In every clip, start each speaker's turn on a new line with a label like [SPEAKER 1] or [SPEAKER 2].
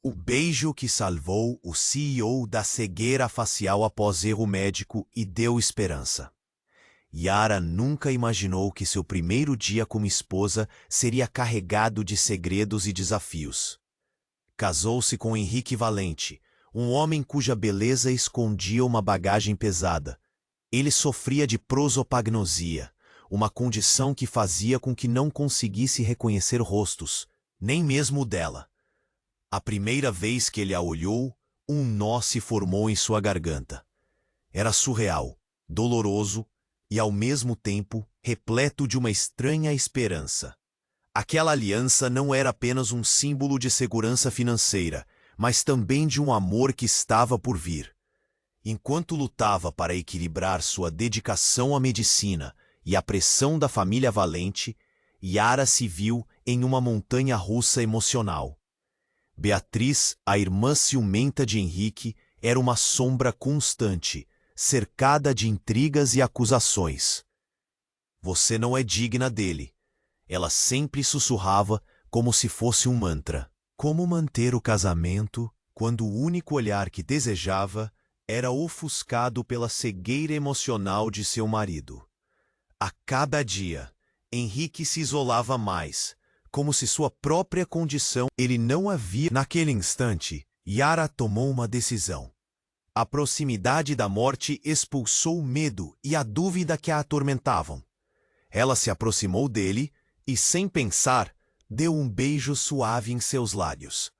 [SPEAKER 1] O beijo que salvou o CEO da cegueira facial após erro médico e deu esperança. Yara nunca imaginou que seu primeiro dia como esposa seria carregado de segredos e desafios. Casou-se com Henrique Valente, um homem cuja beleza escondia uma bagagem pesada. Ele sofria de prosopagnosia, uma condição que fazia com que não conseguisse reconhecer rostos, nem mesmo o dela. A primeira vez que ele a olhou, um nó se formou em sua garganta. Era surreal, doloroso e, ao mesmo tempo, repleto de uma estranha esperança. Aquela aliança não era apenas um símbolo de segurança financeira, mas também de um amor que estava por vir. Enquanto lutava para equilibrar sua dedicação à medicina e a pressão da família Valente, Yara se viu em uma montanha-russa emocional. Beatriz, a irmã ciumenta de Henrique, era uma sombra constante, cercada de intrigas e acusações. Você não é digna dele. Ela sempre sussurrava como se fosse um mantra. Como manter o casamento quando o único olhar que desejava era ofuscado pela cegueira emocional de seu marido? A cada dia, Henrique se isolava mais, como se sua própria condição ele não havia. Naquele instante, Yara tomou uma decisão. A proximidade da morte expulsou o medo e a dúvida que a atormentavam. Ela se aproximou dele e, sem pensar, deu um beijo suave em seus lábios.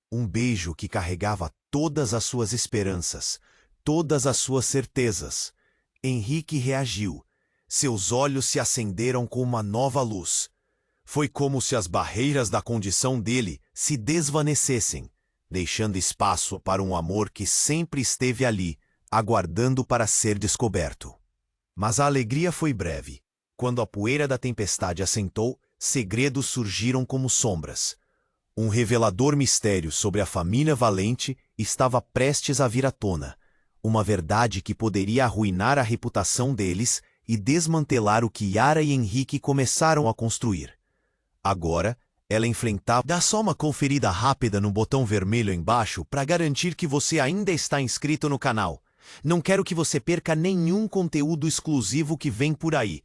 [SPEAKER 1] Um beijo que carregava todas as suas esperanças, todas as suas certezas. Henrique reagiu. Seus olhos se acenderam com uma nova luz. Foi como se as barreiras da condição dele se desvanecessem, deixando espaço para um amor que sempre esteve ali, aguardando para ser descoberto. Mas a alegria foi breve. Quando a poeira da tempestade assentou, segredos surgiram como sombras. Um revelador mistério sobre a família Valente estava prestes a vir à tona, uma verdade que poderia arruinar a reputação deles e desmantelar o que Yara e Henrique começaram a construir. Agora, ela enfrentava. Dá só uma conferida rápida no botão vermelho embaixo para garantir que você ainda está inscrito no canal. Não quero que você perca nenhum conteúdo exclusivo que vem por aí.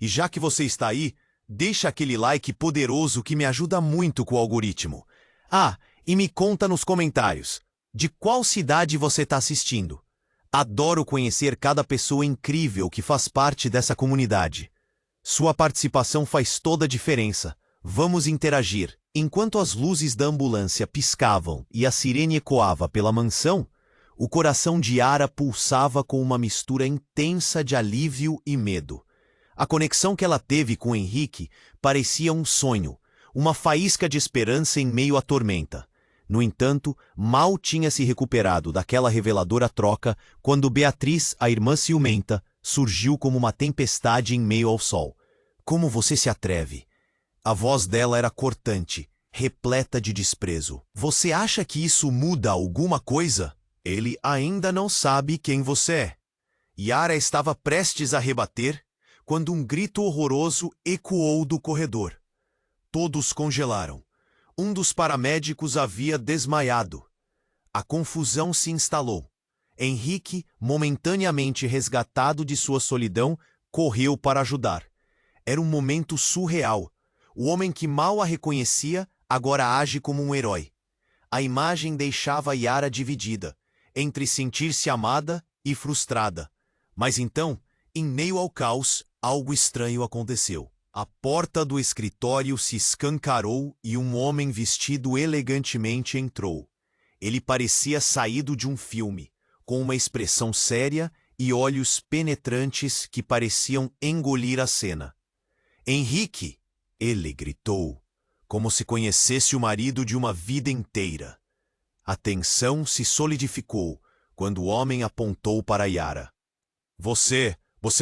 [SPEAKER 1] E já que você está aí, deixa aquele like poderoso que me ajuda muito com o algoritmo. Ah, e me conta nos comentários, de qual cidade você está assistindo? Adoro conhecer cada pessoa incrível que faz parte dessa comunidade. Sua participação faz toda a diferença. Vamos interagir. Enquanto as luzes da ambulância piscavam e a sirene ecoava pela mansão, o coração de Yara pulsava com uma mistura intensa de alívio e medo. A conexão que ela teve com Henrique parecia um sonho, uma faísca de esperança em meio à tormenta. No entanto, mal tinha se recuperado daquela reveladora troca quando Beatriz, a irmã ciumenta, surgiu como uma tempestade em meio ao sol. Como você se atreve? A voz dela era cortante, repleta de desprezo. Você acha que isso muda alguma coisa? Ele ainda não sabe quem você é. Yara estava prestes a rebater quando um grito horroroso ecoou do corredor. Todos congelaram. Um dos paramédicos havia desmaiado. A confusão se instalou. Henrique, momentaneamente resgatado de sua solidão, correu para ajudar. Era um momento surreal. O homem que mal a reconhecia agora age como um herói. A imagem deixava Yara dividida, entre sentir-se amada e frustrada. Mas então, em meio ao caos, algo estranho aconteceu. A porta do escritório se escancarou e um homem vestido elegantemente entrou. Ele parecia saído de um filme, com uma expressão séria e olhos penetrantes que pareciam engolir a cena. Henrique! Ele gritou, como se conhecesse o marido de uma vida inteira. A tensão se solidificou quando o homem apontou para Yara. Você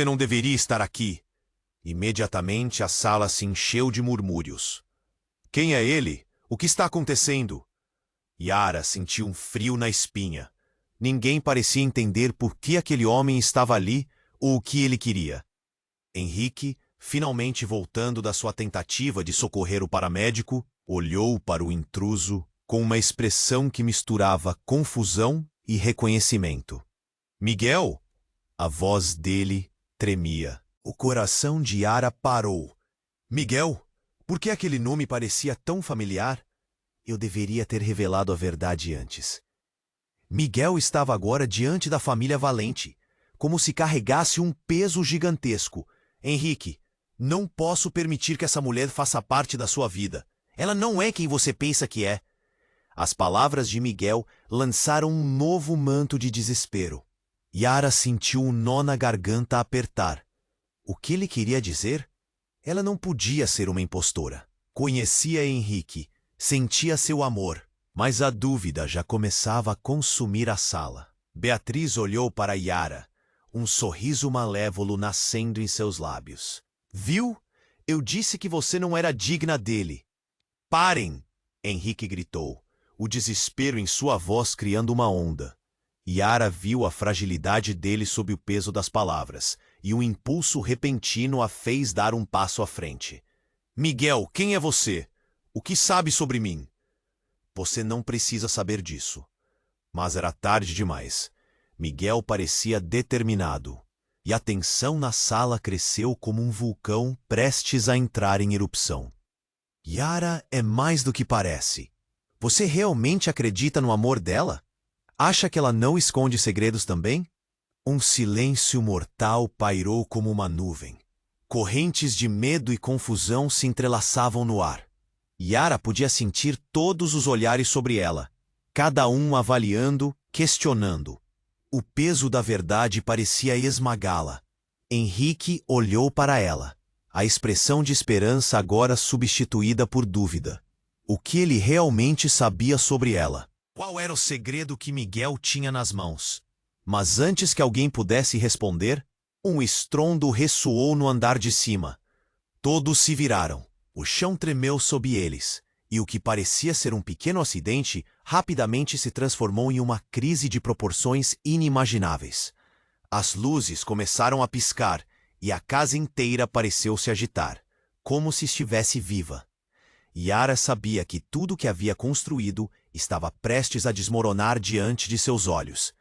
[SPEAKER 1] não deveria estar aqui. Imediatamente a sala se encheu de murmúrios. Quem é ele? O que está acontecendo? Yara sentiu um frio na espinha. Ninguém parecia entender por que aquele homem estava ali ou o que ele queria. Henrique, finalmente voltando da sua tentativa de socorrer o paramédico, olhou para o intruso com uma expressão que misturava confusão e reconhecimento. Miguel? A voz dele tremia. O coração de Yara parou. Miguel? Por que aquele nome parecia tão familiar? Eu deveria ter revelado a verdade antes. Miguel estava agora diante da família Valente, como se carregasse um peso gigantesco. Henrique, não posso permitir que essa mulher faça parte da sua vida. Ela não é quem você pensa que é. As palavras de Miguel lançaram um novo manto de desespero. Yara sentiu um nó na garganta apertar. O que ele queria dizer? Ela não podia ser uma impostora. Conhecia Henrique, sentia seu amor, mas a dúvida já começava a consumir a sala. Beatriz olhou para Yara, um sorriso malévolo nascendo em seus lábios. Viu? Eu disse que você não era digna dele. Parem! Henrique gritou, o desespero em sua voz criando uma onda. Yara viu a fragilidade dele sob o peso das palavras, e um impulso repentino a fez dar um passo à frente. Miguel, quem é você? O que sabe sobre mim? Você não precisa saber disso. Mas era tarde demais. Miguel parecia determinado, e a tensão na sala cresceu como um vulcão prestes a entrar em erupção. Yara é mais do que parece. Você realmente acredita no amor dela? Acha que ela não esconde segredos também? Um silêncio mortal pairou como uma nuvem. Correntes de medo e confusão se entrelaçavam no ar. Yara podia sentir todos os olhares sobre ela, cada um avaliando, questionando. O peso da verdade parecia esmagá-la. Henrique olhou para ela, a expressão de esperança agora substituída por dúvida. O que ele realmente sabia sobre ela? Qual era o segredo que Miguel tinha nas mãos? Mas antes que alguém pudesse responder, um estrondo ressoou no andar de cima. Todos se viraram. O chão tremeu sob eles, e o que parecia ser um pequeno acidente rapidamente se transformou em uma crise de proporções inimagináveis. As luzes começaram a piscar, e a casa inteira pareceu se agitar, como se estivesse viva. Yara sabia que tudo que havia construído estava prestes a desmoronar diante de seus olhos.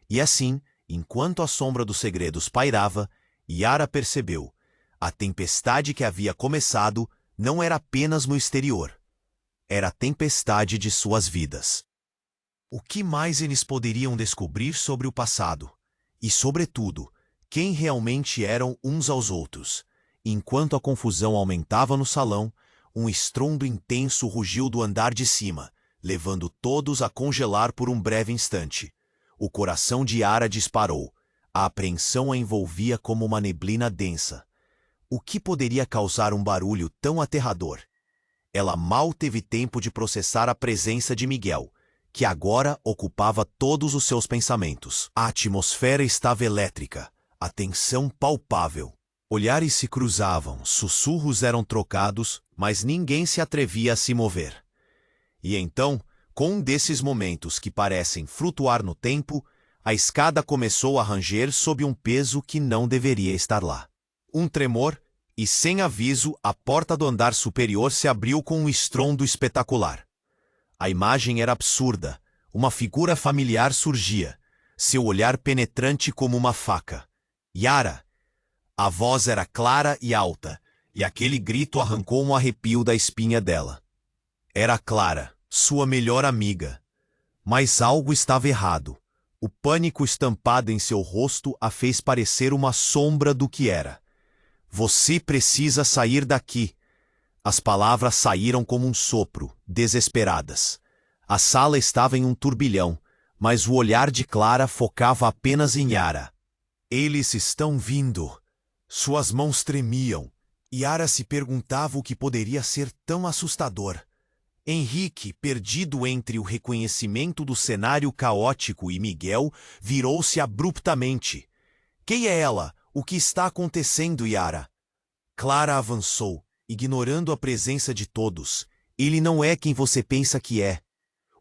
[SPEAKER 1] E assim, enquanto a sombra dos segredos pairava, Yara percebeu: a tempestade que havia começado não era apenas no exterior. Era a tempestade de suas vidas. O que mais eles poderiam descobrir sobre o passado? E, sobretudo, quem realmente eram uns aos outros? Enquanto a confusão aumentava no salão, um estrondo intenso rugiu do andar de cima, levando todos a congelar por um breve instante. O coração de Yara disparou. A apreensão a envolvia como uma neblina densa. O que poderia causar um barulho tão aterrador? Ela mal teve tempo de processar a presença de Miguel, que agora ocupava todos os seus pensamentos. A atmosfera estava elétrica, a tensão palpável. Olhares se cruzavam, sussurros eram trocados, mas ninguém se atrevia a se mover. E então, com um desses momentos que parecem flutuar no tempo, a escada começou a ranger sob um peso que não deveria estar lá. Um tremor, e sem aviso, a porta do andar superior se abriu com um estrondo espetacular. A imagem era absurda. Uma figura familiar surgia, seu olhar penetrante como uma faca. Yara! A voz era clara e alta, e aquele grito arrancou um arrepio da espinha dela. Era Clara, sua melhor amiga. Mas algo estava errado. O pânico estampado em seu rosto a fez parecer uma sombra do que era. Você precisa sair daqui. As palavras saíram como um sopro, desesperadas. A sala estava em um turbilhão, mas o olhar de Clara focava apenas em Yara. Eles estão vindo. Suas mãos tremiam. Yara se perguntava o que poderia ser tão assustador. Henrique, perdido entre o reconhecimento do cenário caótico e Miguel, virou-se abruptamente. Quem é ela? O que está acontecendo, Yara? Clara avançou, ignorando a presença de todos. Ele não é quem você pensa que é.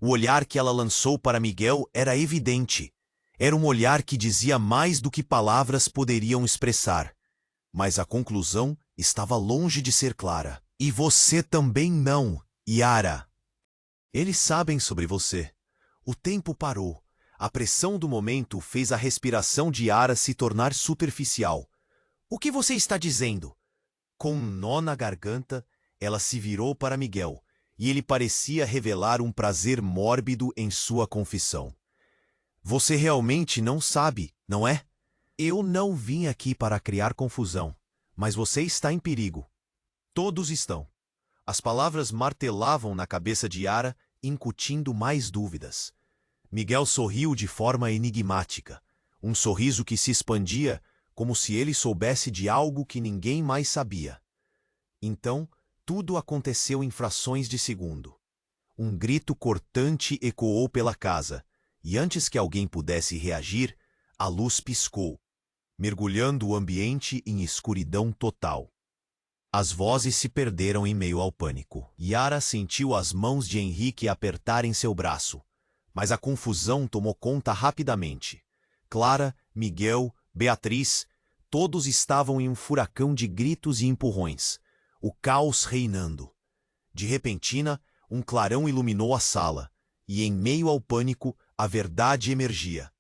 [SPEAKER 1] O olhar que ela lançou para Miguel era evidente. Era um olhar que dizia mais do que palavras poderiam expressar. Mas a conclusão estava longe de ser clara. E você também não, Yara. Eles sabem sobre você. O tempo parou. A pressão do momento fez a respiração de Yara se tornar superficial. O que você está dizendo? Com um nó na garganta, ela se virou para Miguel, e ele parecia revelar um prazer mórbido em sua confissão. Você realmente não sabe, não é? Eu não vim aqui para criar confusão, mas você está em perigo. Todos estão. As palavras martelavam na cabeça de Yara, incutindo mais dúvidas. Miguel sorriu de forma enigmática, um sorriso que se expandia como se ele soubesse de algo que ninguém mais sabia. Então, tudo aconteceu em frações de segundo. Um grito cortante ecoou pela casa, e antes que alguém pudesse reagir, a luz piscou, mergulhando o ambiente em escuridão total. As vozes se perderam em meio ao pânico. Yara sentiu as mãos de Henrique apertarem seu braço, mas a confusão tomou conta rapidamente. Clara, Miguel, Beatriz, todos estavam em um furacão de gritos e empurrões, o caos reinando. De repentina, um clarão iluminou a sala, e em meio ao pânico, a verdade emergia.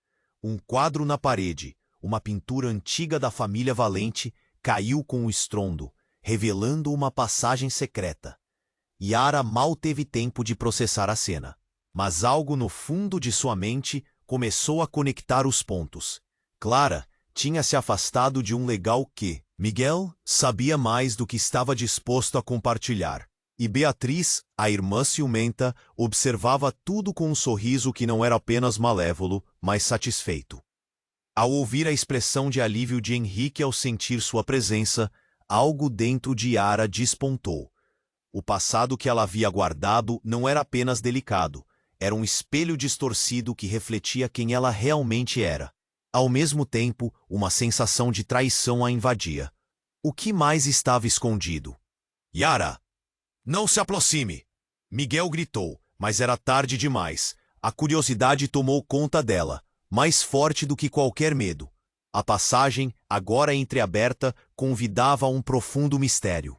[SPEAKER 1] Um quadro na parede, uma pintura antiga da família Valente, caiu com um estrondo, revelando uma passagem secreta. Yara mal teve tempo de processar a cena, mas algo no fundo de sua mente começou a conectar os pontos. Clara tinha se afastado de um legal que Miguel sabia mais do que estava disposto a compartilhar. E Beatriz, a irmã ciumenta, observava tudo com um sorriso que não era apenas malévolo, mas satisfeito. Ao ouvir a expressão de alívio de Henrique ao sentir sua presença, algo dentro de Yara despontou. O passado que ela havia guardado não era apenas delicado, era um espelho distorcido que refletia quem ela realmente era. Ao mesmo tempo, uma sensação de traição a invadia. O que mais estava escondido? Yara! Não se aproxime! Miguel gritou, mas era tarde demais. A curiosidade tomou conta dela, mais forte do que qualquer medo. A passagem, agora entreaberta, convidava a um profundo mistério.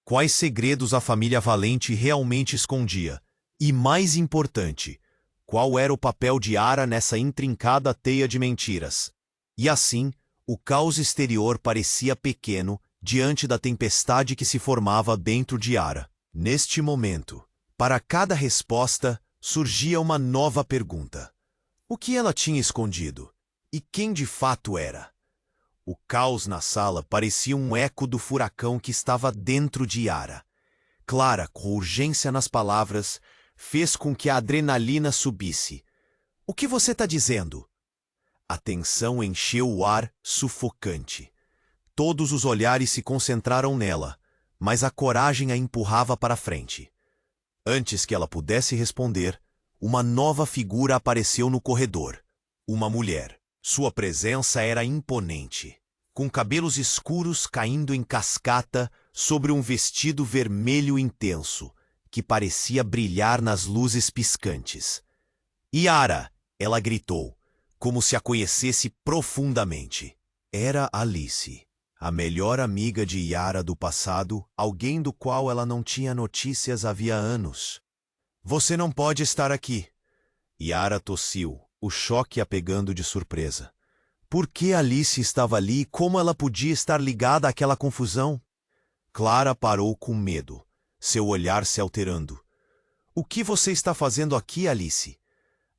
[SPEAKER 1] Quais segredos a família Valente realmente escondia? E mais importante, qual era o papel de Yara nessa intrincada teia de mentiras? E assim, o caos exterior parecia pequeno diante da tempestade que se formava dentro de Yara. Neste momento, para cada resposta, surgia uma nova pergunta. O que ela tinha escondido? E quem de fato era? O caos na sala parecia um eco do furacão que estava dentro de Yara. Clara, com urgência nas palavras, fez com que a adrenalina subisse. O que você está dizendo? A tensão encheu o ar sufocante. Todos os olhares se concentraram nela, mas a coragem a empurrava para frente. Antes que ela pudesse responder, uma nova figura apareceu no corredor. Uma mulher. Sua presença era imponente, com cabelos escuros caindo em cascata sobre um vestido vermelho intenso, que parecia brilhar nas luzes piscantes. Yara! Ela gritou, como se a conhecesse profundamente. Era Alice, a melhor amiga de Yara do passado, alguém do qual ela não tinha notícias havia anos. Você não pode estar aqui. Yara tossiu, o choque a pegando de surpresa. Por que Alice estava ali e como ela podia estar ligada àquela confusão? Clara parou com medo, seu olhar se alterando. O que você está fazendo aqui, Alice?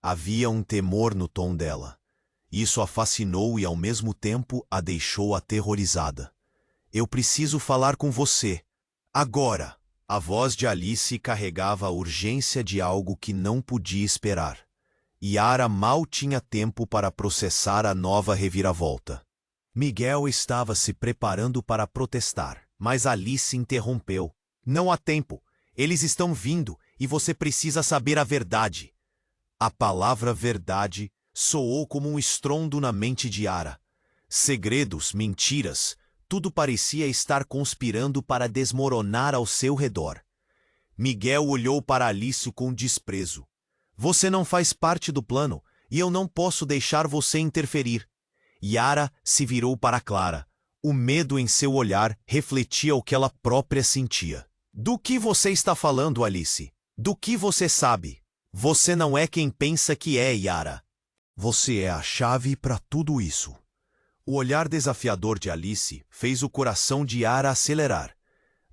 [SPEAKER 1] Havia um temor no tom dela. Isso a fascinou e ao mesmo tempo a deixou aterrorizada. Eu preciso falar com você. Agora! A voz de Alice carregava a urgência de algo que não podia esperar. Yara mal tinha tempo para processar a nova reviravolta. Miguel estava se preparando para protestar, mas Alice interrompeu. Não há tempo. Eles estão vindo e você precisa saber a verdade. A palavra verdade soou como um estrondo na mente de Yara. Segredos, mentiras, tudo parecia estar conspirando para desmoronar ao seu redor. Miguel olhou para Alice com desprezo. Você não faz parte do plano e eu não posso deixar você interferir. Yara se virou para Clara. O medo em seu olhar refletia o que ela própria sentia. Do que você está falando, Alice? Do que você sabe? Você não é quem pensa que é, Yara. Você é a chave para tudo isso. O olhar desafiador de Alice fez o coração de Yara acelerar,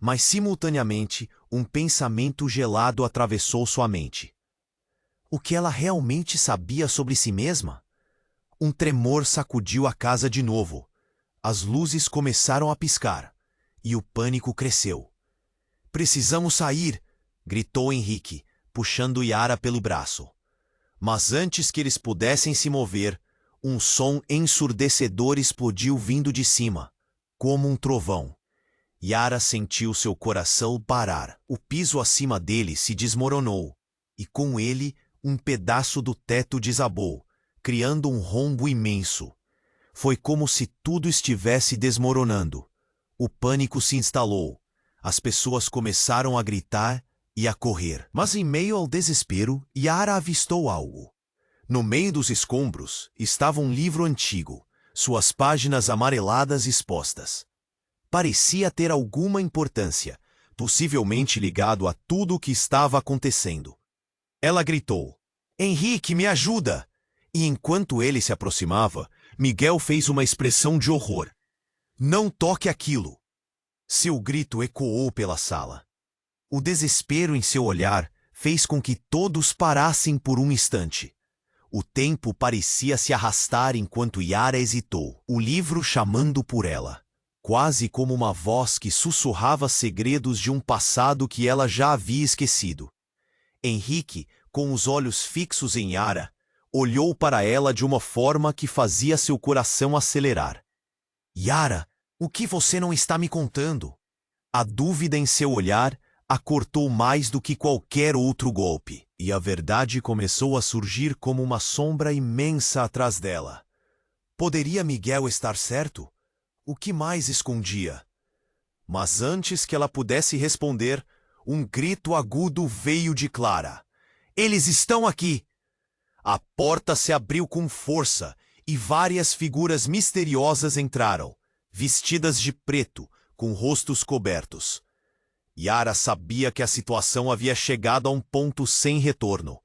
[SPEAKER 1] mas simultaneamente um pensamento gelado atravessou sua mente. O que ela realmente sabia sobre si mesma? Um tremor sacudiu a casa de novo. As luzes começaram a piscar, e o pânico cresceu. Precisamos sair, gritou Henrique, puxando Yara pelo braço. Mas antes que eles pudessem se mover, um som ensurdecedor explodiu vindo de cima, como um trovão. Yara sentiu seu coração parar. O piso acima dele se desmoronou, e com ele um pedaço do teto desabou, criando um rombo imenso. Foi como se tudo estivesse desmoronando. O pânico se instalou. As pessoas começaram a gritar e a correr. Mas em meio ao desespero, Yara avistou algo. No meio dos escombros estava um livro antigo, suas páginas amareladas expostas. Parecia ter alguma importância, possivelmente ligado a tudo o que estava acontecendo. Ela gritou: "Henrique, me ajuda!" E enquanto ele se aproximava, Miguel fez uma expressão de horror. "Não toque aquilo!" Seu grito ecoou pela sala. O desespero em seu olhar fez com que todos parassem por um instante. O tempo parecia se arrastar enquanto Yara hesitou, o livro chamando por ela, quase como uma voz que sussurrava segredos de um passado que ela já havia esquecido. Henrique, com os olhos fixos em Yara, olhou para ela de uma forma que fazia seu coração acelerar. "Yara, o que você não está me contando?" A dúvida em seu olhar a cortou mais do que qualquer outro golpe, e a verdade começou a surgir como uma sombra imensa atrás dela. Poderia Miguel estar certo? O que mais escondia? Mas antes que ela pudesse responder, um grito agudo veio de Clara. "Eles estão aqui!" A porta se abriu com força e várias figuras misteriosas entraram, vestidas de preto, com rostos cobertos. Yara sabia que a situação havia chegado a um ponto sem retorno.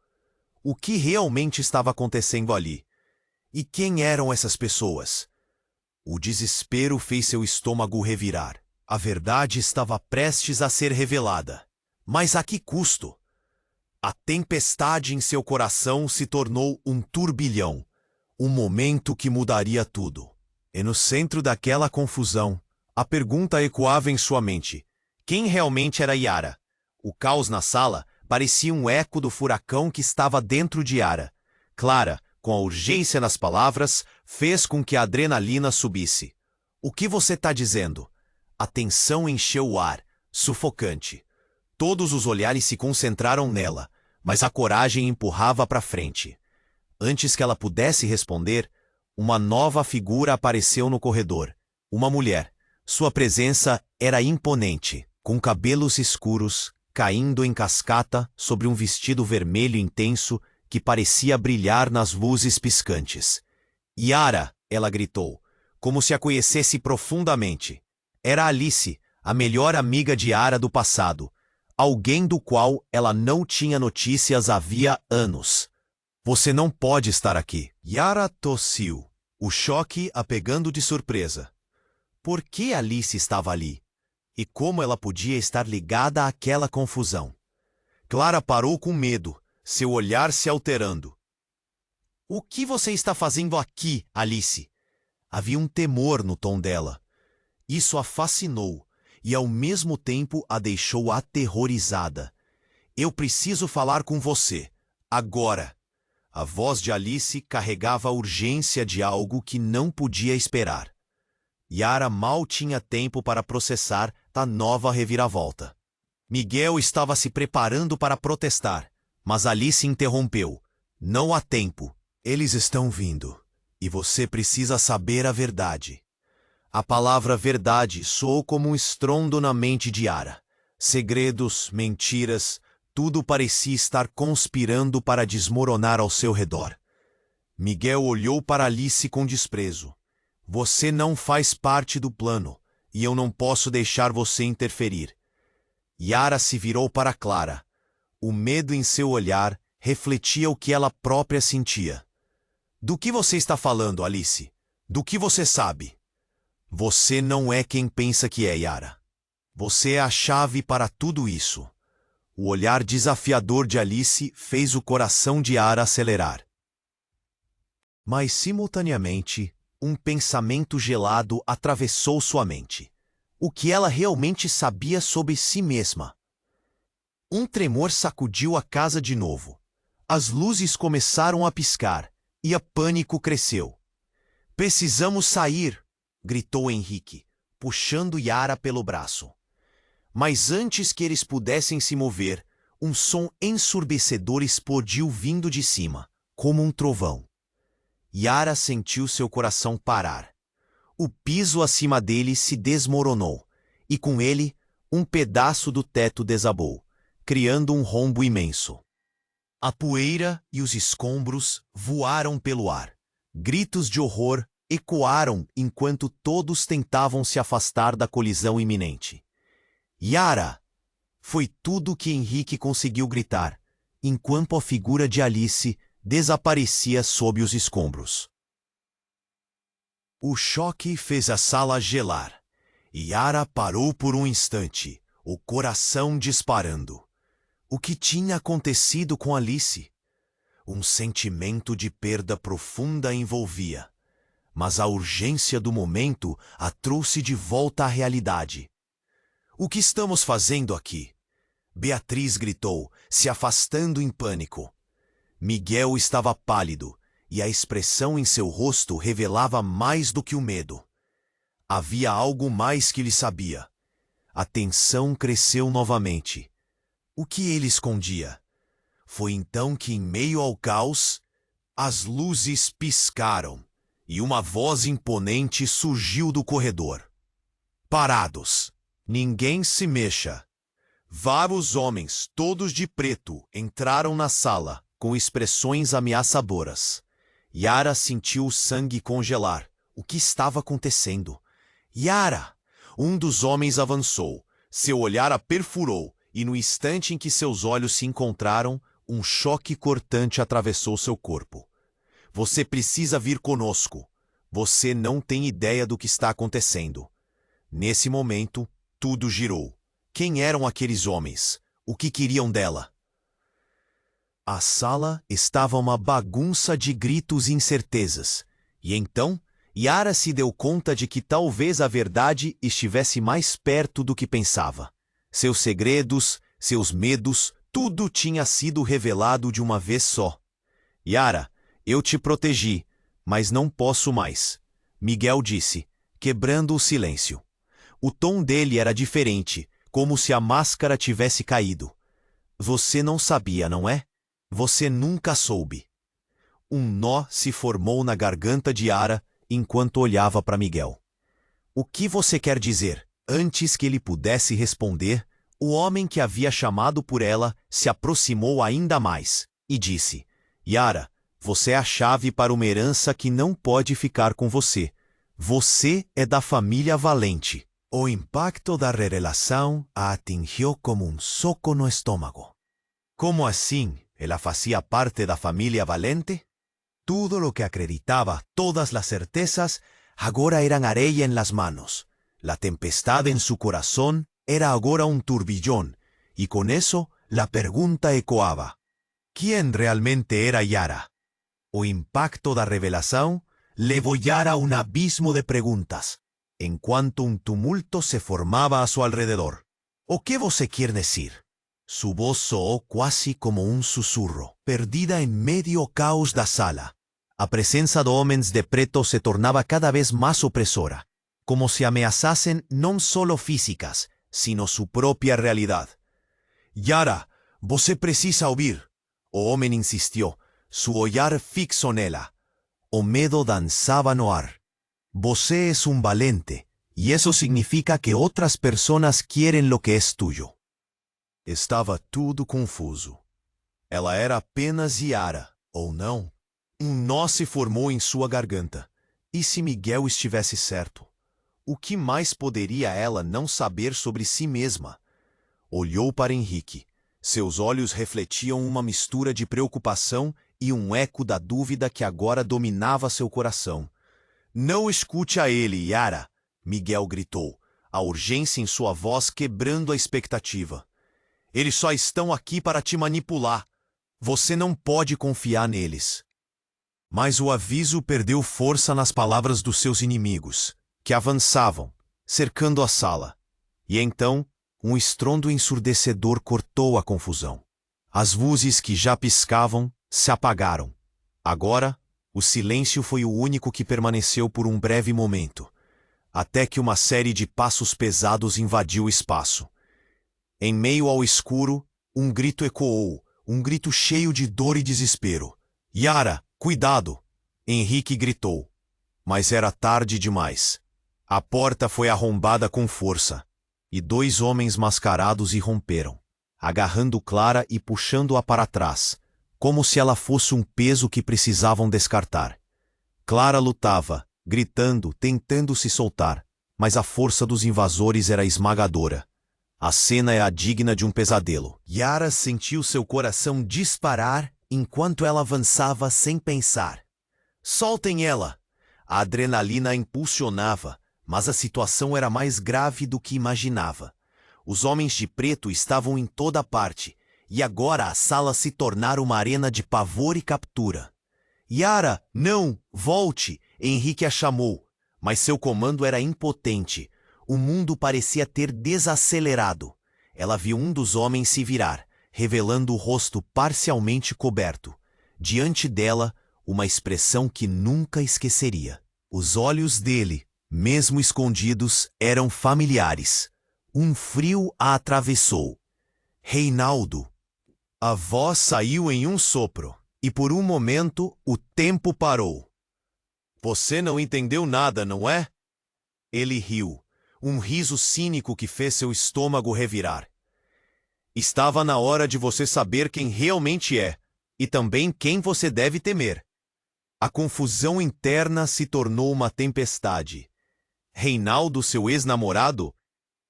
[SPEAKER 1] O que realmente estava acontecendo ali? E quem eram essas pessoas? O desespero fez seu estômago revirar. A verdade estava prestes a ser revelada. Mas a que custo? A tempestade em seu coração se tornou um turbilhão, um momento que mudaria tudo. E no centro daquela confusão, a pergunta ecoava em sua mente: quem realmente era Yara? O caos na sala parecia um eco do furacão que estava dentro de Yara. Clara, com a urgência nas palavras, fez com que a adrenalina subisse. "O que você está dizendo?" A tensão encheu o ar, sufocante. Todos os olhares se concentraram nela, mas a coragem empurrava para frente. Antes que ela pudesse responder, uma nova figura apareceu no corredor. Uma mulher. Sua presença era imponente, com cabelos escuros, caindo em cascata sobre um vestido vermelho intenso que parecia brilhar nas luzes piscantes. "Yara!" ela gritou, como se a conhecesse profundamente. Era Alice, a melhor amiga de Yara do passado, alguém do qual ela não tinha notícias havia anos. "Você não pode estar aqui." Yara tossiu, o choque a pegando de surpresa. Por que Alice estava ali? E como ela podia estar ligada àquela confusão? Clara parou com medo, seu olhar se alterando. "O que você está fazendo aqui, Alice?" Havia um temor no tom dela. Isso a fascinou e ao mesmo tempo a deixou aterrorizada. "Eu preciso falar com você, agora." A voz de Alice carregava a urgência de algo que não podia esperar. Yara mal tinha tempo para processar a nova reviravolta. Miguel estava se preparando para protestar, mas Alice interrompeu. "Não há tempo. Eles estão vindo, e você precisa saber a verdade." A palavra verdade soou como um estrondo na mente de Yara. Segredos, mentiras, tudo parecia estar conspirando para desmoronar ao seu redor. Miguel olhou para Alice com desprezo. "Você não faz parte do plano, e eu não posso deixar você interferir." Yara se virou para Clara. O medo em seu olhar refletia o que ela própria sentia. Do que você está falando, Alice? Do que você sabe? Você não é quem pensa que é, Yara. Você é a chave para tudo isso. O olhar desafiador de Alice fez o coração de Yara acelerar. Mas, simultaneamente, um pensamento gelado atravessou sua mente. O que ela realmente sabia sobre si mesma? Um tremor sacudiu a casa de novo. As luzes começaram a piscar, e o pânico cresceu. Precisamos sair, gritou Henrique, puxando Yara pelo braço. Mas antes que eles pudessem se mover, um som ensurdecedor explodiu vindo de cima, como um trovão. Yara sentiu seu coração parar. O piso acima dele se desmoronou, e com ele, um pedaço do teto desabou, criando um rombo imenso. A poeira e os escombros voaram pelo ar. Gritos de horror ecoaram enquanto todos tentavam se afastar da colisão iminente. Yara! Foi tudo que Henrique conseguiu gritar, enquanto a figura de Alice desaparecia sob os escombros. O choque fez a sala gelar. Yara parou por um instante, o coração disparando. O que tinha acontecido com Alice? Um sentimento de perda profunda a envolvia, mas a urgência do momento a trouxe de volta à realidade. O que estamos fazendo aqui? Beatriz gritou, se afastando em pânico. Miguel estava pálido, e a expressão em seu rosto revelava mais do que o medo. Havia algo mais que ele sabia. A tensão cresceu novamente. O que ele escondia? Foi então que, em meio ao caos, as luzes piscaram e uma voz imponente surgiu do corredor. Parados! Ninguém se mexa! Vários homens, todos de preto, entraram na sala, com expressões ameaçadoras. Yara sentiu o sangue congelar. O que estava acontecendo? Yara! Um dos homens avançou. Seu olhar a perfurou, e no instante em que seus olhos se encontraram, um choque cortante atravessou seu corpo. Você precisa vir conosco. Você não tem ideia do que está acontecendo. Nesse momento, tudo girou. Quem eram aqueles homens? O que queriam dela? A sala estava uma bagunça de gritos e incertezas. E então, Yara se deu conta de que talvez a verdade estivesse mais perto do que pensava. Seus segredos, seus medos, tudo tinha sido revelado de uma vez só. Yara, eu te protegi, mas não posso mais, Miguel disse, quebrando o silêncio. O tom dele era diferente, como se a máscara tivesse caído. Você não sabia, não é? Você nunca soube. Um nó se formou na garganta de Yara enquanto olhava para Miguel. O que você quer dizer? Antes que ele pudesse responder, o homem que havia chamado por ela se aproximou ainda mais e disse: Yara, você é a chave para uma herança que não pode ficar com você. Você é da família Valente. O impacto da revelação a atingiu como um soco no estômago. Como assim? Ela fazia parte da família Valente? Tudo lo que acreditaba, todas las certezas, agora eran areia en las manos. La tempestad en su corazón era agora un turbillón, y con eso la pregunta ecoaba. ¿Quién realmente era Yara? O impacto da revelação levou Yara a un abismo de preguntas, enquanto un tumulto se formaba a su alrededor. ¿O qué você quer decir? Su voz soou quase como un sussurro, perdida en medio caos da sala. A presença de homens de preto se tornava cada vez más opresora, como se ameaçassem não solo físicas, sino su propia realidad. Yara, você precisa ouvir. O homem insistiu, su olhar fixo nela. O medo dançava no ar. Você es un valente, y eso significa que otras personas quieren lo que es tuyo. Estava tudo confuso. Ela era apenas Yara, ou não? Um nó se formou em sua garganta. E se Miguel estivesse certo? O que mais poderia ela não saber sobre si mesma? Olhou para Henrique. Seus olhos refletiam uma mistura de preocupação e um eco da dúvida que agora dominava seu coração. Não escute a ele, Yara, Miguel gritou, a urgência em sua voz quebrando a expectativa. Eles só estão aqui para te manipular. Você não pode confiar neles. Mas o aviso perdeu força nas palavras dos seus inimigos, que avançavam, cercando a sala. E então, um estrondo ensurdecedor cortou a confusão. As luzes que já piscavam se apagaram. Agora, o silêncio foi o único que permaneceu por um breve momento, até que uma série de passos pesados invadiu o espaço. Em meio ao escuro, um grito ecoou, um grito cheio de dor e desespero. Yara, cuidado! Henrique gritou. Mas era tarde demais. A porta foi arrombada com força, e 2 homens mascarados irromperam, agarrando Clara e puxando-a para trás, como se ela fosse um peso que precisavam descartar. Clara lutava, gritando, tentando se soltar, mas a força dos invasores era esmagadora. A cena é a digna de um pesadelo. Yara sentiu seu coração disparar enquanto ela avançava sem pensar. Soltem ela! A adrenalina a impulsionava, mas a situação era mais grave do que imaginava. Os homens de preto estavam em toda parte, e agora a sala se tornara uma arena de pavor e captura. Yara, não! Volte! Henrique a chamou, mas seu comando era impotente. O mundo parecia ter desacelerado. Ela viu um dos homens se virar, revelando o rosto parcialmente coberto. Diante dela, uma expressão que nunca esqueceria. Os olhos dele, mesmo escondidos, eram familiares. Um frio a atravessou. Reinaldo. A voz saiu em um sopro, e por um momento o tempo parou. Você não entendeu nada, não é? Ele riu, um riso cínico que fez seu estômago revirar. Estava na hora de você saber quem realmente é, e também quem você deve temer. A confusão interna se tornou uma tempestade. Reinaldo, seu ex-namorado?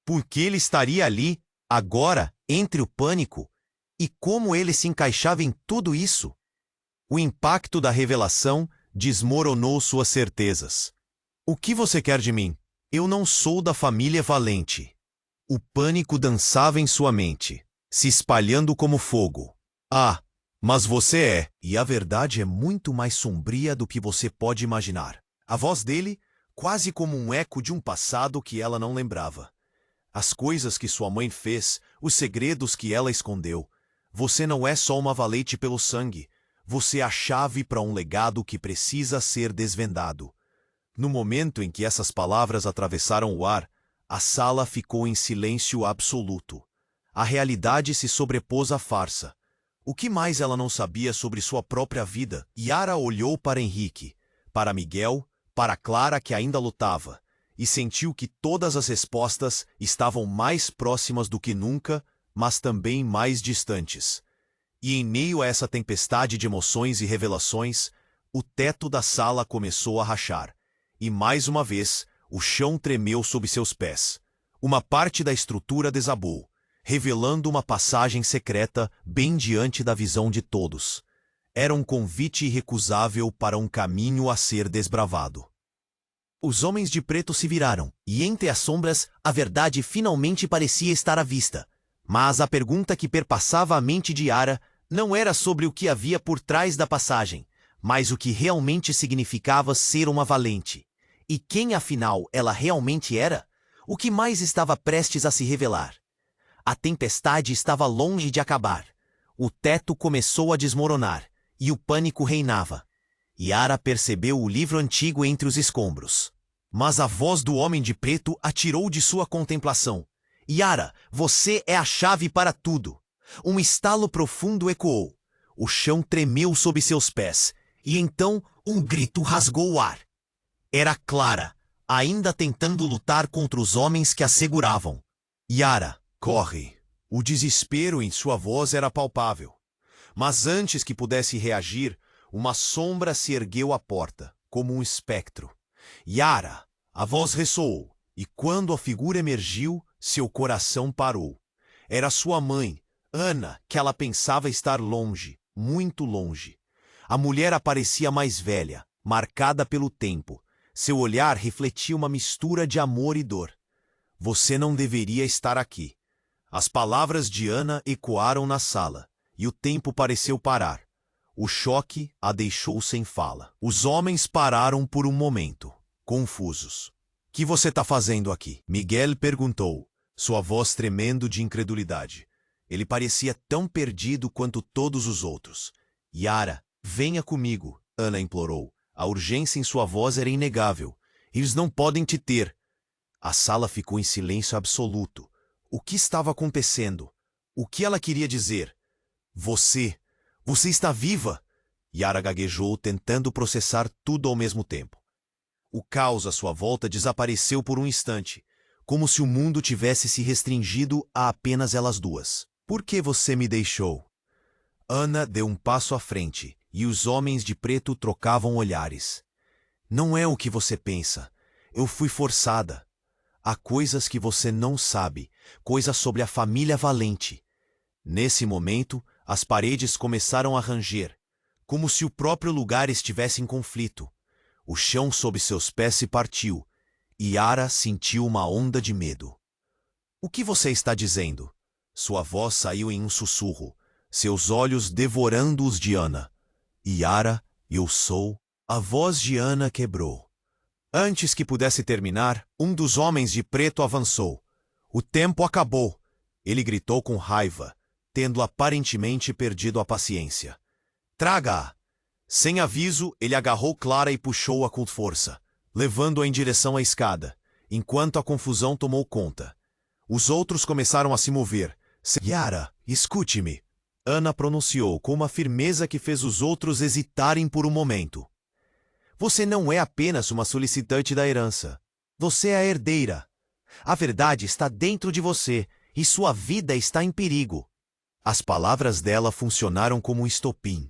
[SPEAKER 1] Por que ele estaria ali, agora, entre o pânico? E como ele se encaixava em tudo isso? O impacto da revelação desmoronou suas certezas. O que você quer de mim? Eu não sou da família Valente. O pânico dançava em sua mente, se espalhando como fogo. Ah, mas você é, e a verdade é muito mais sombria do que você pode imaginar. A voz dele, quase como um eco de um passado que ela não lembrava. As coisas que sua mãe fez, os segredos que ela escondeu. Você não é só uma valete pelo sangue. Você é a chave para um legado que precisa ser desvendado. No momento em que essas palavras atravessaram o ar, a sala ficou em silêncio absoluto. A realidade se sobrepôs à farsa. O que mais ela não sabia sobre sua própria vida? Yara olhou para Henrique, para Miguel, para Clara que ainda lutava, e sentiu que todas as respostas estavam mais próximas do que nunca, mas também mais distantes. E em meio a essa tempestade de emoções e revelações, o teto da sala começou a rachar. E mais uma vez, o chão tremeu sob seus pés. Uma parte da estrutura desabou, revelando uma passagem secreta bem diante da visão de todos. Era um convite irrecusável para um caminho a ser desbravado. Os homens de preto se viraram, e entre as sombras, a verdade finalmente parecia estar à vista. Mas a pergunta que perpassava a mente de Yara não era sobre o que havia por trás da passagem, mas o que realmente significava ser uma valente. E quem, afinal, ela realmente era? O que mais estava prestes a se revelar? A tempestade estava longe de acabar. O teto começou a desmoronar, e o pânico reinava. Yara percebeu o livro antigo entre os escombros. Mas a voz do homem de preto a tirou de sua contemplação. Yara, você é a chave para tudo. Um estalo profundo ecoou. O chão tremeu sob seus pés, e então um grito rasgou o ar. Era Clara, ainda tentando lutar contra os homens que a seguravam. Yara, corre! O desespero em sua voz era palpável. Mas antes que pudesse reagir, uma sombra se ergueu à porta, como um espectro. Yara! A voz ressoou, e quando a figura emergiu, seu coração parou. Era sua mãe, Ana, que ela pensava estar longe, muito longe. A mulher aparecia mais velha, marcada pelo tempo. Seu olhar refletia uma mistura de amor e dor. Você não deveria estar aqui. As palavras de Ana ecoaram na sala, e o tempo pareceu parar. O choque a deixou sem fala. Os homens pararam por um momento, confusos. "O que você está fazendo aqui?" Miguel perguntou, sua voz tremendo de incredulidade. Ele parecia tão perdido quanto todos os outros. "Yara, venha comigo", Ana implorou. A urgência em sua voz era inegável. "Eles não podem te ter." A sala ficou em silêncio absoluto. O que estava acontecendo? O que ela queria dizer? Você está viva!" Yara gaguejou, tentando processar tudo ao mesmo tempo. O caos à sua volta desapareceu por um instante, como se o mundo tivesse se restringido a apenas elas duas. "Por que você me deixou?" Ana deu um passo à frente, e os homens de preto trocavam olhares. "Não é o que você pensa. Eu fui forçada. Há coisas que você não sabe, coisas sobre a família Valente." Nesse momento, as paredes começaram a ranger, como se o próprio lugar estivesse em conflito. O chão sob seus pés se partiu, e Yara sentiu uma onda de medo. "O que você está dizendo?" Sua voz saiu em um sussurro, seus olhos devorando os de Ana. "Yara, eu sou..." A voz de Ana quebrou. Antes que pudesse terminar, um dos homens de preto avançou. "O tempo acabou!" Ele gritou com raiva, tendo aparentemente perdido a paciência. "Traga-a!" Sem aviso, ele agarrou Clara e puxou-a com força, levando-a em direção à escada, enquanto a confusão tomou conta. Os outros começaram a se mover. "Yara, escute-me!" Ana pronunciou com uma firmeza que fez os outros hesitarem por um momento. "Você não é apenas uma solicitante da herança. Você é a herdeira. A verdade está dentro de você, e sua vida está em perigo." As palavras dela funcionaram como um estopim.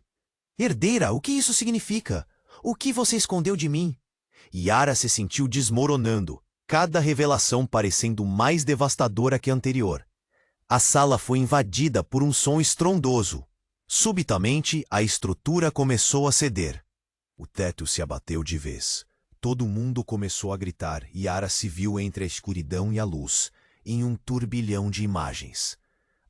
[SPEAKER 1] "Herdeira, o que isso significa? O que você escondeu de mim?" Yara se sentiu desmoronando, cada revelação parecendo mais devastadora que a anterior. A sala foi invadida por um som estrondoso. Subitamente, a estrutura começou a ceder. O teto se abateu de vez. Todo mundo começou a gritar e Yara se viu entre a escuridão e a luz, em um turbilhão de imagens.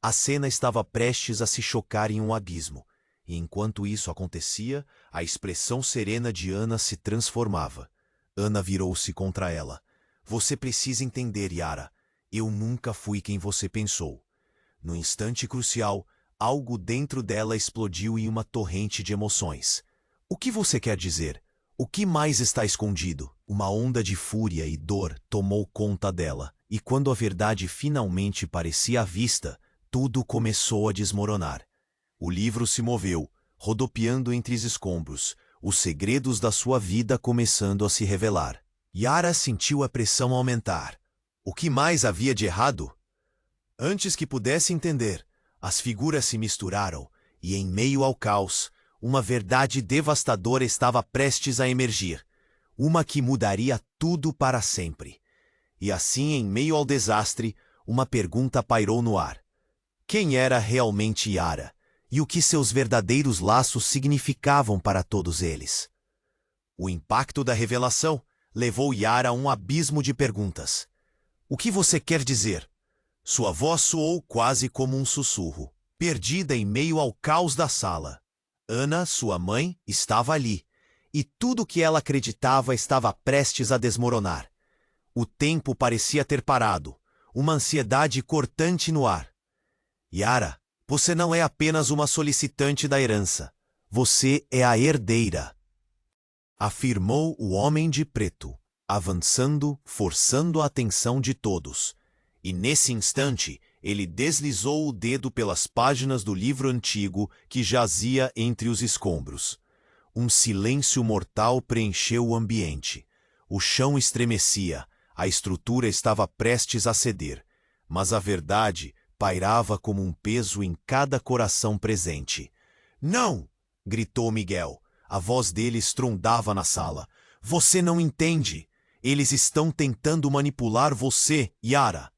[SPEAKER 1] A cena estava prestes a se chocar em um abismo, e enquanto isso acontecia, a expressão serena de Ana se transformava. Ana virou-se contra ela. "Você precisa entender, Yara. Eu nunca fui quem você pensou." No instante crucial, algo dentro dela explodiu em uma torrente de emoções. "O que você quer dizer? O que mais está escondido?" Uma onda de fúria e dor tomou conta dela, e quando a verdade finalmente parecia à vista, tudo começou a desmoronar. O livro se moveu, rodopiando entre os escombros, os segredos da sua vida começando a se revelar. Yara sentiu a pressão aumentar. O que mais havia de errado? Antes que pudesse entender, as figuras se misturaram, e em meio ao caos, uma verdade devastadora estava prestes a emergir, uma que mudaria tudo para sempre. E assim, em meio ao desastre, uma pergunta pairou no ar. Quem era realmente Yara? E o que seus verdadeiros laços significavam para todos eles? O impacto da revelação levou Yara a um abismo de perguntas. "O que você quer dizer?" Sua voz soou quase como um sussurro, perdida em meio ao caos da sala. Ana, sua mãe, estava ali, e tudo que ela acreditava estava prestes a desmoronar. O tempo parecia ter parado, uma ansiedade cortante no ar. "Yara, você não é apenas uma solicitante da herança. Você é a herdeira", afirmou o homem de preto, avançando, forçando a atenção de todos. E nesse instante, ele deslizou o dedo pelas páginas do livro antigo que jazia entre os escombros. Um silêncio mortal preencheu o ambiente. O chão estremecia, a estrutura estava prestes a ceder, mas a verdade pairava como um peso em cada coração presente. "Não!" gritou Miguel. A voz dele estrondava na sala. "Você não entende! Eles estão tentando manipular você, Yara."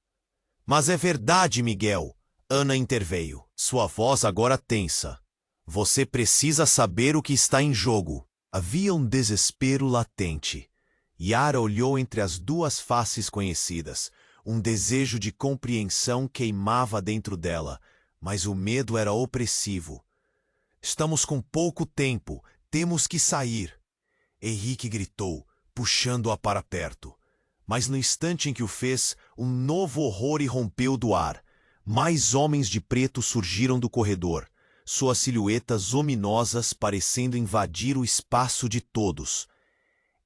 [SPEAKER 1] "Mas é verdade, Miguel." Ana interveio. Sua voz agora tensa. Você precisa saber o que está em jogo. Havia um desespero latente. Yara olhou entre as duas faces conhecidas. Um desejo de compreensão queimava dentro dela, mas o medo era opressivo. Estamos com pouco tempo. Temos que sair. Henrique gritou, puxando-a para perto. Mas no instante em que o fez, um novo horror irrompeu do ar. Mais homens de preto surgiram do corredor, suas silhuetas ominosas parecendo invadir o espaço de todos.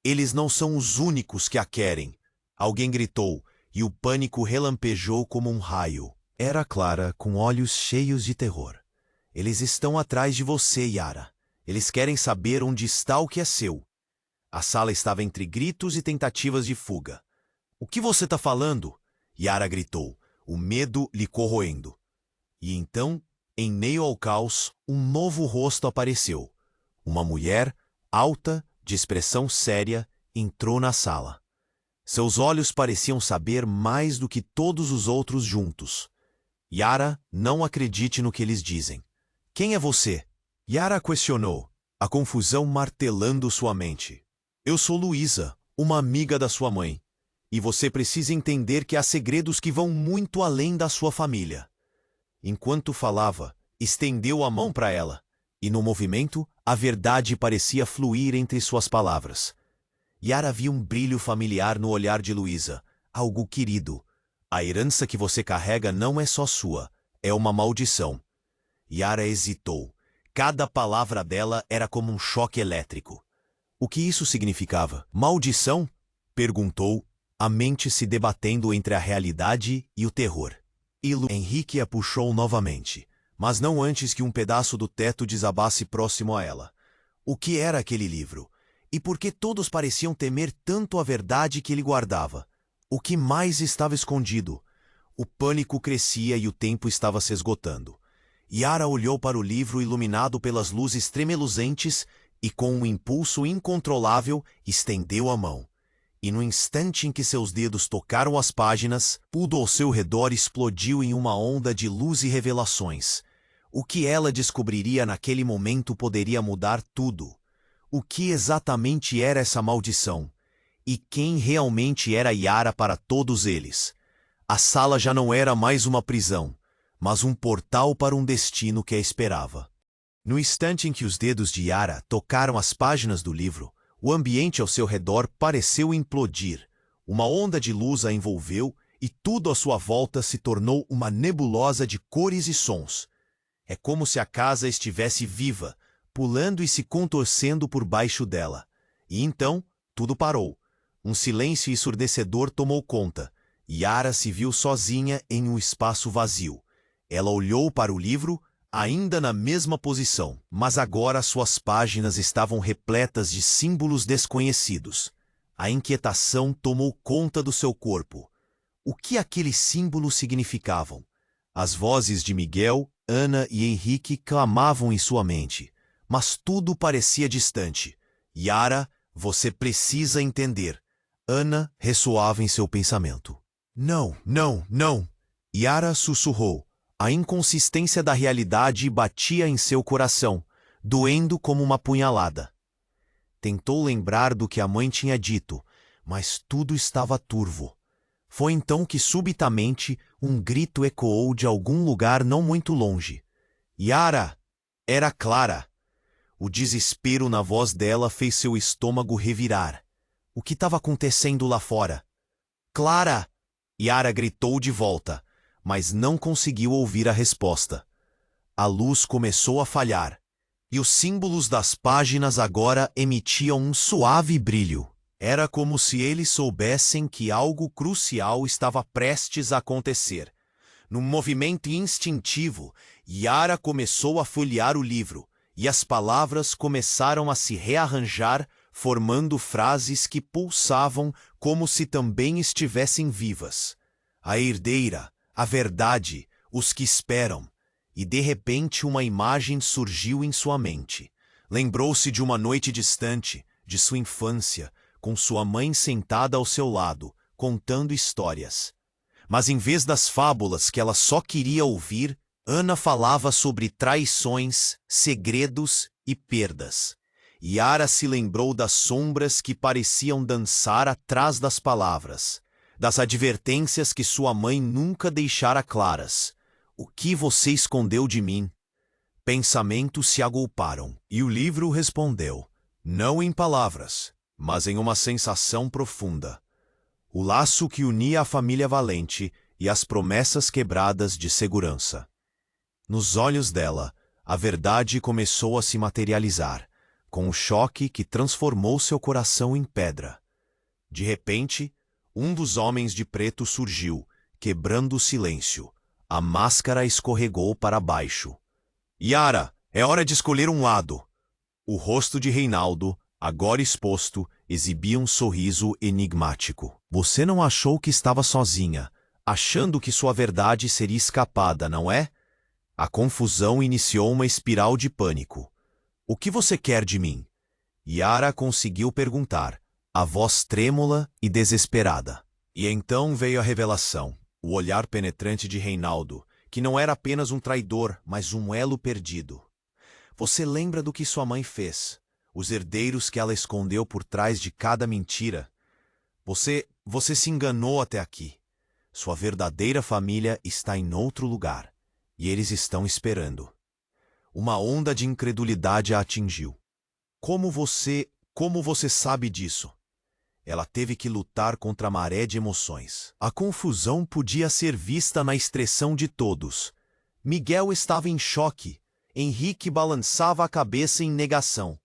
[SPEAKER 1] Eles não são os únicos que a querem. Alguém gritou, e o pânico relampejou como um raio. Era Clara, com olhos cheios de terror. Eles estão atrás de você, Yara. Eles querem saber onde está o que é seu. A sala estava entre gritos e tentativas de fuga. O que você está falando? Yara gritou, o medo lhe corroendo. E então, em meio ao caos, um novo rosto apareceu. Uma mulher, alta, de expressão séria, entrou na sala. Seus olhos pareciam saber mais do que todos os outros juntos. Yara, não acredite no que eles dizem. Quem é você? Yara questionou, a confusão martelando sua mente. Eu sou Luísa, uma amiga da sua mãe. E você precisa entender que há segredos que vão muito além da sua família. Enquanto falava, estendeu a mão para ela, e no movimento, a verdade parecia fluir entre suas palavras. Yara viu um brilho familiar no olhar de Luísa, algo querido. A herança que você carrega não é só sua, é uma maldição. Yara hesitou. Cada palavra dela era como um choque elétrico. O que isso significava? Maldição? Perguntou, a mente se debatendo entre a realidade e o terror. Henrique a puxou novamente, mas não antes que um pedaço do teto desabasse próximo a ela. O que era aquele livro? E por que todos pareciam temer tanto a verdade que ele guardava? O que mais estava escondido? O pânico crescia e o tempo estava se esgotando. Yara olhou para o livro iluminado pelas luzes tremeluzentes e, com um impulso incontrolável, estendeu a mão. E no instante em que seus dedos tocaram as páginas, tudo ao seu redor explodiu em uma onda de luz e revelações. O que ela descobriria naquele momento poderia mudar tudo. O que exatamente era essa maldição? E quem realmente era Yara para todos eles? A sala já não era mais uma prisão, mas um portal para um destino que a esperava. No instante em que os dedos de Yara tocaram as páginas do livro, o ambiente ao seu redor pareceu implodir. Uma onda de luz a envolveu e tudo à sua volta se tornou uma nebulosa de cores e sons. É como se a casa estivesse viva, pulando e se contorcendo por baixo dela. E então, tudo parou. Um silêncio ensurdecedor tomou conta. Yara se viu sozinha em um espaço vazio. Ela olhou para o livro, ainda na mesma posição, mas agora suas páginas estavam repletas de símbolos desconhecidos. A inquietação tomou conta do seu corpo. O que aqueles símbolos significavam? As vozes de Miguel, Ana e Henrique clamavam em sua mente, mas tudo parecia distante. Yara, você precisa entender. Ana ressoava em seu pensamento. Não, não, não. Yara sussurrou. A inconsistência da realidade batia em seu coração, doendo como uma punhalada. Tentou lembrar do que a mãe tinha dito, mas tudo estava turvo. Foi então que subitamente um grito ecoou de algum lugar não muito longe. Yara! Era Clara! O desespero na voz dela fez seu estômago revirar. O que estava acontecendo lá fora? Clara! Yara gritou de volta, mas não conseguiu ouvir a resposta. A luz começou a falhar, e os símbolos das páginas agora emitiam um suave brilho. Era como se eles soubessem que algo crucial estava prestes a acontecer. Num movimento instintivo, Yara começou a folhear o livro, e as palavras começaram a se rearranjar, formando frases que pulsavam como se também estivessem vivas. A herdeira, a verdade, os que esperam. E de repente uma imagem surgiu em sua mente. Lembrou-se de uma noite distante, de sua infância, com sua mãe sentada ao seu lado, contando histórias. Mas em vez das fábulas que ela só queria ouvir, Ana falava sobre traições, segredos e perdas. Yara se lembrou das sombras que pareciam dançar atrás das palavras, das advertências que sua mãe nunca deixara claras. O que você escondeu de mim? Pensamentos se agolparam, e o livro respondeu, não em palavras, mas em uma sensação profunda. O laço que unia a família Valente e as promessas quebradas de segurança. Nos olhos dela, a verdade começou a se materializar, com um choque que transformou seu coração em pedra. De repente, um dos homens de preto surgiu, quebrando o silêncio. A máscara escorregou para baixo. Yara, é hora de escolher um lado. O rosto de Reinaldo, agora exposto, exibia um sorriso enigmático. Você não achou que estava sozinha, achando que sua verdade seria escapada, não é? A confusão iniciou uma espiral de pânico. O que você quer de mim? Yara conseguiu perguntar, a voz trêmula e desesperada. E então veio a revelação, o olhar penetrante de Reinaldo, que não era apenas um traidor, mas um elo perdido. Você lembra do que sua mãe fez? Os herdeiros que ela escondeu por trás de cada mentira? Você se enganou até aqui. Sua verdadeira família está em outro lugar, e eles estão esperando. Uma onda de incredulidade a atingiu. Como você sabe disso? Ela teve que lutar contra a maré de emoções. A confusão podia ser vista na expressão de todos. Miguel estava em choque. Henrique balançava a cabeça em negação.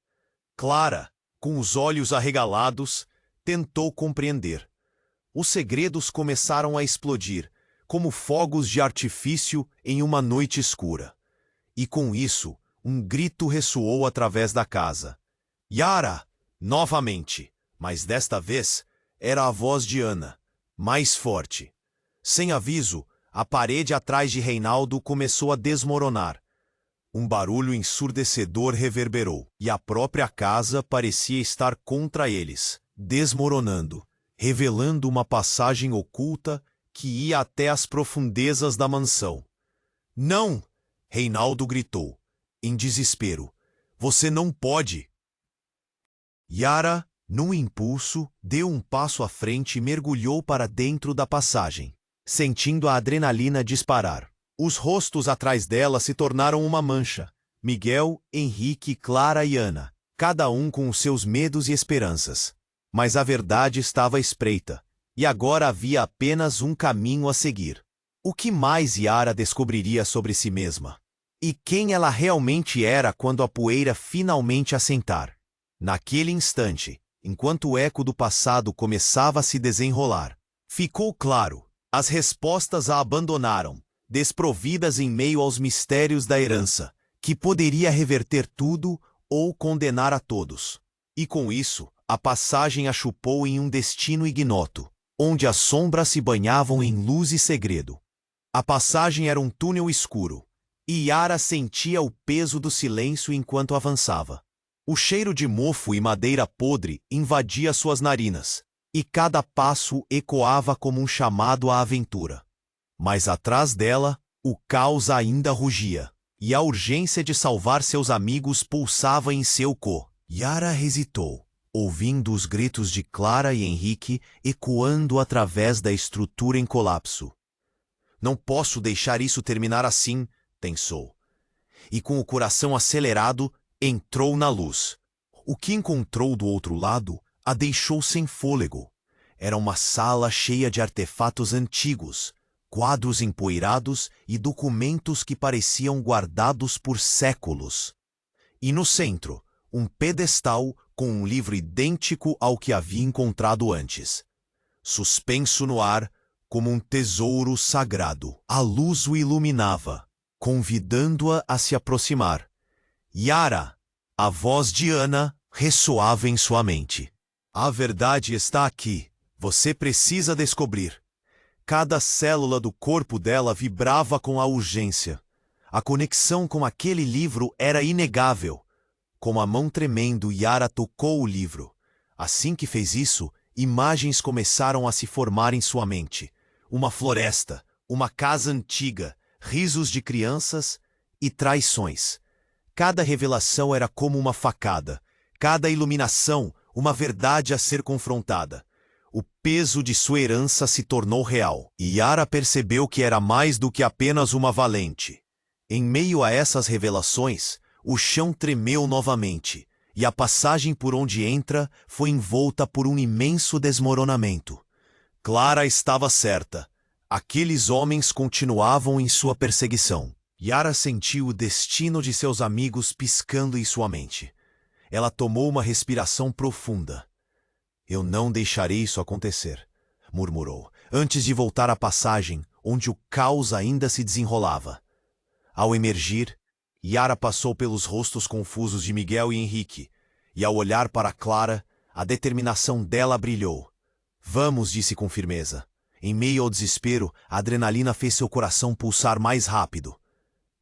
[SPEAKER 1] Clara, com os olhos arregalados, tentou compreender. Os segredos começaram a explodir, como fogos de artifício em uma noite escura. E com isso, um grito ressoou através da casa. Yara! Novamente! Mas desta vez, era a voz de Ana, mais forte. Sem aviso, a parede atrás de Reinaldo começou a desmoronar. Um barulho ensurdecedor reverberou, e a própria casa parecia estar contra eles, desmoronando, revelando uma passagem oculta que ia até as profundezas da mansão. Não! Reinaldo gritou, em desespero. Você não pode! Yara, num impulso, deu um passo à frente e mergulhou para dentro da passagem, sentindo a adrenalina disparar. Os rostos atrás dela se tornaram uma mancha. Miguel, Henrique, Clara e Ana, cada um com os seus medos e esperanças. Mas a verdade estava à espreita, e agora havia apenas um caminho a seguir. O que mais Yara descobriria sobre si mesma? E quem ela realmente era quando a poeira finalmente assentar? Naquele instante, enquanto o eco do passado começava a se desenrolar, ficou claro, as respostas a abandonaram, desprovidas em meio aos mistérios da herança, que poderia reverter tudo ou condenar a todos. E com isso, a passagem a chupou em um destino ignoto, onde as sombras se banhavam em luz e segredo. A passagem era um túnel escuro, e Yara sentia o peso do silêncio enquanto avançava. O cheiro de mofo e madeira podre invadia suas narinas, e cada passo ecoava como um chamado à aventura. Mas atrás dela, o caos ainda rugia, e a urgência de salvar seus amigos pulsava em seu corpo. Yara hesitou, ouvindo os gritos de Clara e Henrique ecoando através da estrutura em colapso. Não posso deixar isso terminar assim, pensou. E com o coração acelerado, entrou na luz. O que encontrou do outro lado a deixou sem fôlego. Era uma sala cheia de artefatos antigos, quadros empoeirados e documentos que pareciam guardados por séculos. E no centro, um pedestal com um livro idêntico ao que havia encontrado antes. Suspenso no ar, como um tesouro sagrado. A luz o iluminava, convidando-a a se aproximar. Yara! A voz de Ana ressoava em sua mente. A verdade está aqui. Você precisa descobrir. Cada célula do corpo dela vibrava com a urgência. A conexão com aquele livro era inegável. Com a mão tremendo, Yara tocou o livro. Assim que fez isso, imagens começaram a se formar em sua mente. Uma floresta, uma casa antiga, risos de crianças e traições. Cada revelação era como uma facada, cada iluminação uma verdade a ser confrontada. O peso de sua herança se tornou real, e Yara percebeu que era mais do que apenas uma valente. Em meio a essas revelações, o chão tremeu novamente, e a passagem por onde entra foi envolta por um imenso desmoronamento. Clara estava certa. Aqueles homens continuavam em sua perseguição. Yara sentiu o destino de seus amigos piscando em sua mente. Ela tomou uma respiração profunda. Eu não deixarei isso acontecer, murmurou, antes de voltar à passagem, onde o caos ainda se desenrolava. Ao emergir, Yara passou pelos rostos confusos de Miguel e Henrique, e ao olhar para Clara, a determinação dela brilhou. Vamos, disse com firmeza. Em meio ao desespero, a adrenalina fez seu coração pulsar mais rápido.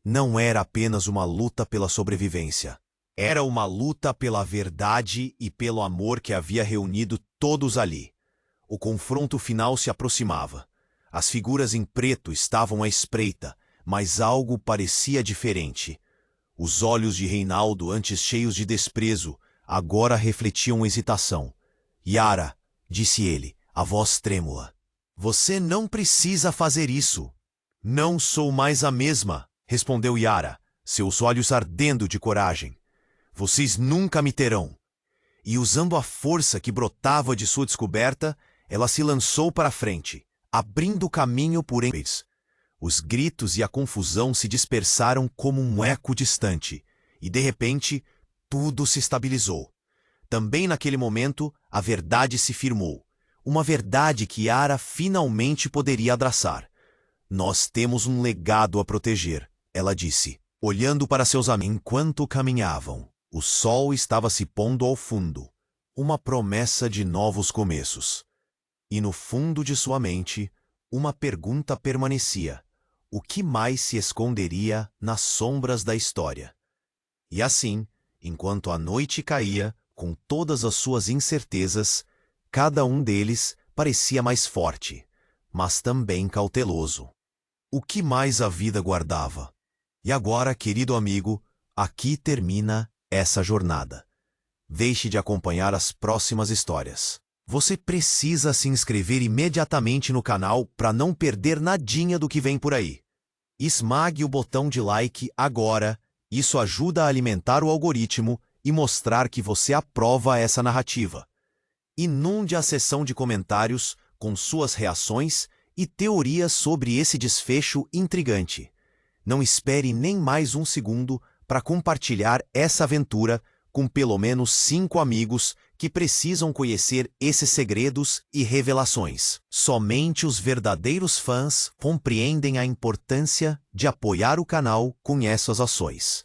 [SPEAKER 1] Não era apenas uma luta pela sobrevivência. Era uma luta pela verdade e pelo amor que havia reunido todos ali. O confronto final se aproximava. As figuras em preto estavam à espreita, mas algo parecia diferente. Os olhos de Reinaldo, antes cheios de desprezo, agora refletiam hesitação. Yara, disse ele, a voz trêmula. Você não precisa fazer isso. Não sou mais a mesma, respondeu Yara, seus olhos ardendo de coragem. Vocês nunca me terão. E usando a força que brotava de sua descoberta, ela se lançou para a frente, abrindo caminho por entre eles. Os gritos e a confusão se dispersaram como um eco distante, e de repente, tudo se estabilizou. Também naquele momento, a verdade se firmou. Uma verdade que Yara finalmente poderia abraçar. Nós temos um legado a proteger, ela disse, olhando para seus amigos enquanto caminhavam. O sol estava se pondo ao fundo, uma promessa de novos começos. E no fundo de sua mente, uma pergunta permanecia. O que mais se esconderia nas sombras da história? E assim, enquanto a noite caía, com todas as suas incertezas, cada um deles parecia mais forte, mas também cauteloso. O que mais a vida guardava? E agora, querido amigo, aqui termina essa jornada. Deixe de acompanhar as próximas histórias. Você precisa se inscrever imediatamente no canal para não perder nadinha do que vem por aí. Esmague o botão de like agora, isso ajuda a alimentar o algoritmo e mostrar que você aprova essa narrativa. Inunde a seção de comentários com suas reações e teorias sobre esse desfecho intrigante. Não espere nem mais um segundo para compartilhar essa aventura com pelo menos 5 amigos que precisam conhecer esses segredos e revelações. Somente os verdadeiros fãs compreendem a importância de apoiar o canal com essas ações.